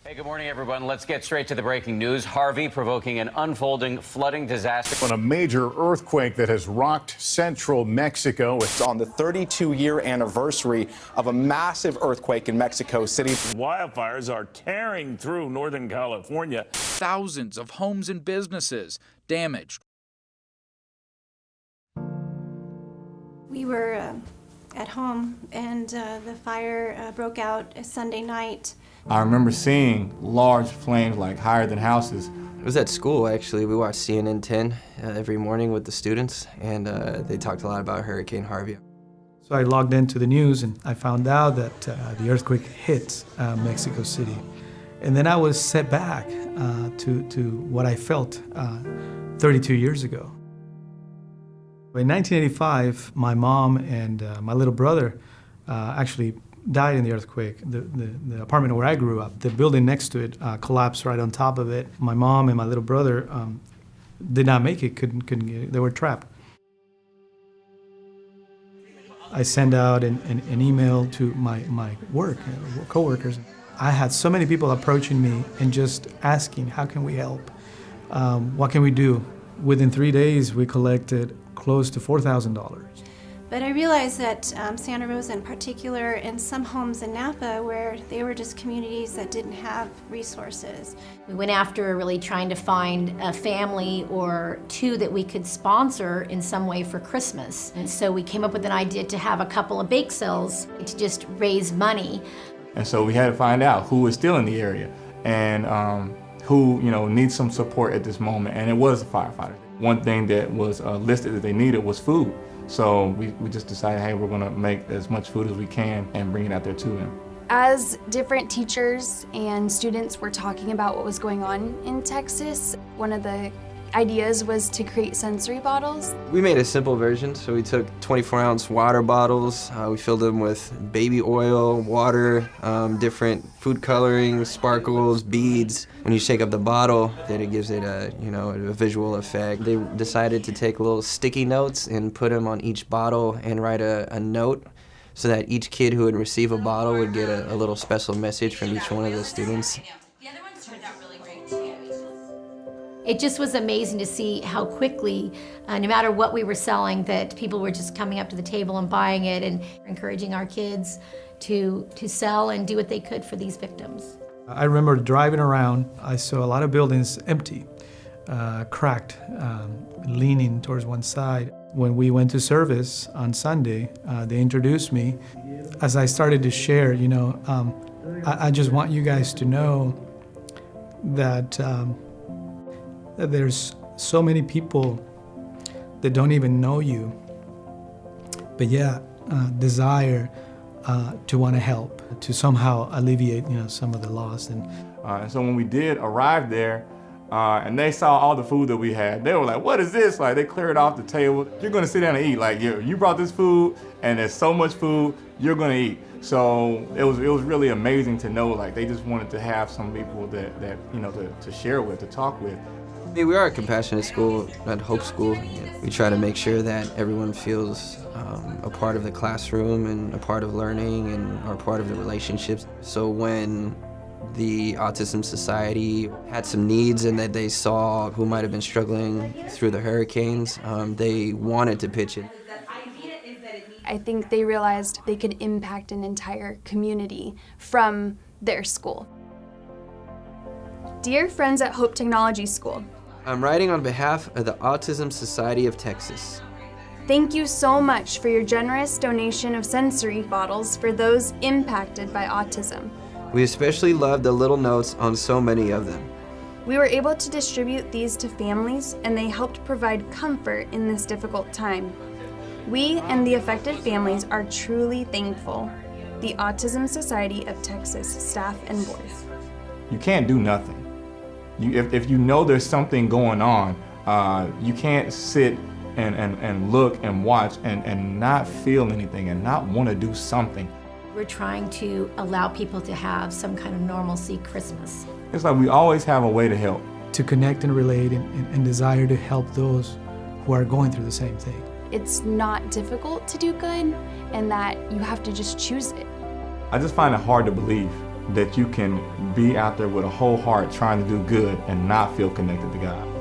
Hey, good morning, everyone. Let's get straight to the breaking news. Harvey provoking an unfolding flooding disaster. On a major earthquake that has rocked central Mexico. It's on the 32-year anniversary of a massive earthquake in Mexico City. Wildfires are tearing through Northern California. Thousands of homes and businesses damaged. We were at home, and the fire broke out Sunday night. I remember seeing large flames like higher than houses. It was at school, actually. We watched CNN 10 every morning with the students, and they talked a lot about Hurricane Harvey. So I logged into the news, and I found out that the earthquake hit Mexico City. And then I was set back to what I felt 32 years ago. In 1985, my mom and my little brother actually died in the earthquake. The apartment where I grew up, the building next to it collapsed right on top of it. My mom and my little brother did not make it, couldn't get it. They were trapped. I sent out an email to my work, coworkers. I had so many people approaching me and just asking, how can we help? What can we do? Within 3 days, we collected close to $4,000. But I realized that Santa Rosa in particular, and some homes in Napa, where they were just communities that didn't have resources. We went after really trying to find a family or two that we could sponsor in some way for Christmas. And so we came up with an idea to have a couple of bake sales to just raise money. And so we had to find out who was still in the area and who needs some support at this moment. And it was the firefighters. One thing that was listed that they needed was food. So we just decided, hey, we're gonna make as much food as we can and bring it out there to them. As different teachers and students were talking about what was going on in Texas, one of the ideas was to create sensory bottles. We made a simple version, so we took 24-ounce water bottles. We filled them with baby oil, water, different food coloring, sparkles, beads. When you shake up the bottle, then it gives it a visual effect. They decided to take little sticky notes and put them on each bottle and write a note so that each kid who would receive a bottle would get a little special message from each one of the students. It just was amazing to see how quickly, no matter what we were selling, that people were just coming up to the table and buying it and encouraging our kids to sell and do what they could for these victims. I remember driving around, I saw a lot of buildings empty, cracked, leaning towards one side. When we went to service on Sunday, they introduced me. As I started to share, I just want you guys to know that that there's so many people that don't even know you, but yet desire to want to help, to somehow alleviate, some of the loss. And so when we did arrive there, and they saw all the food that we had, they were like, what is this? Like, they cleared it off the table. You're gonna sit down and eat. Like, you brought this food, and there's so much food, you're gonna eat. So it was really amazing to know, like, they just wanted to have some people that to share with, to talk with. We are a compassionate school at Hope School. We try to make sure that everyone feels a part of the classroom and a part of learning and are part of the relationships. So when the Autism Society had some needs and that they saw who might have been struggling through the hurricanes, they wanted to pitch in. I think they realized they could impact an entire community from their school. Dear friends at Hope Technology School, I'm writing on behalf of the Autism Society of Texas. Thank you so much for your generous donation of sensory bottles for those impacted by autism. We especially loved the little notes on so many of them. We were able to distribute these to families, and they helped provide comfort in this difficult time. We and the affected families are truly thankful. The Autism Society of Texas staff and board. You can't do nothing. If you know there's something going on, you can't sit and look and watch and not feel anything and not want to do something. We're trying to allow people to have some kind of normalcy Christmas. It's like we always have a way to help. To connect and relate and desire to help those who are going through the same thing. It's not difficult to do good, and that you have to just choose it. I just find it hard to believe that you can be out there with a whole heart trying to do good and not feel connected to God.